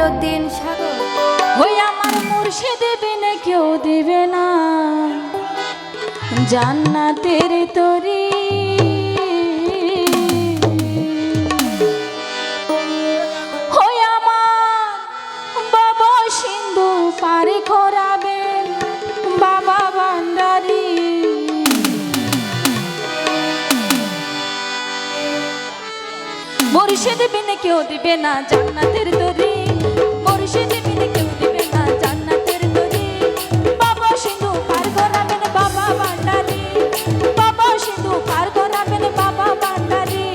মঈনুদ্দিন সাগর। ওই আমার মুর্শিদ বিনে কেউ দিবে না জান্নাতের তরি। ওই আমার বাবা সিন্ধু পারে খরাবেন বাবা ভান্ডারি। মুর্শিদ বিনে কেউ দিবে না জান্নাতের তরি। মুর্শিদ বিনে কেউ দিবে না জান্নাতের তরি। বাবা সিন্ধু পার করাবেন বাবা ভান্ডারি। বাবা সিন্ধু পার করাবেন বাবা ভান্ডারি।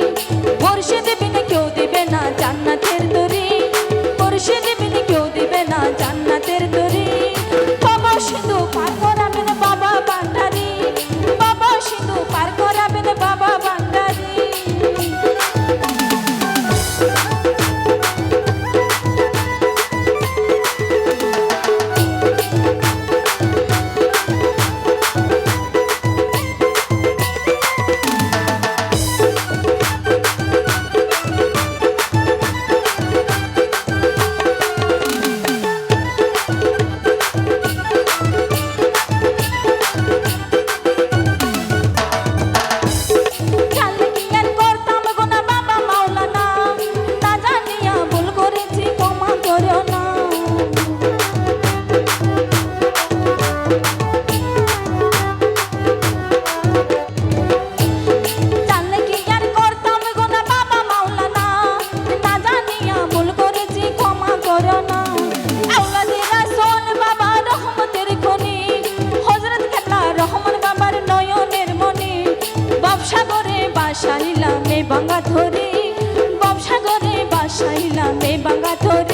মুর্শিদ বিনে কেউ দিবে না জান্নাতের তরি। মুর্শিদ বিনে কেউ দিবে না জান্নাতের তরি। বাবা সিন্ধু পার করাবেন বাবা ভান্ডারি। বাবা সিন্ধু পার করাবেন বাবা ভান্ডারি। বাসাইলাম এ বাঙ্গা ধরে, ব্যবসাগরে বাসাইলাম এ বাঙ্গা ধরে।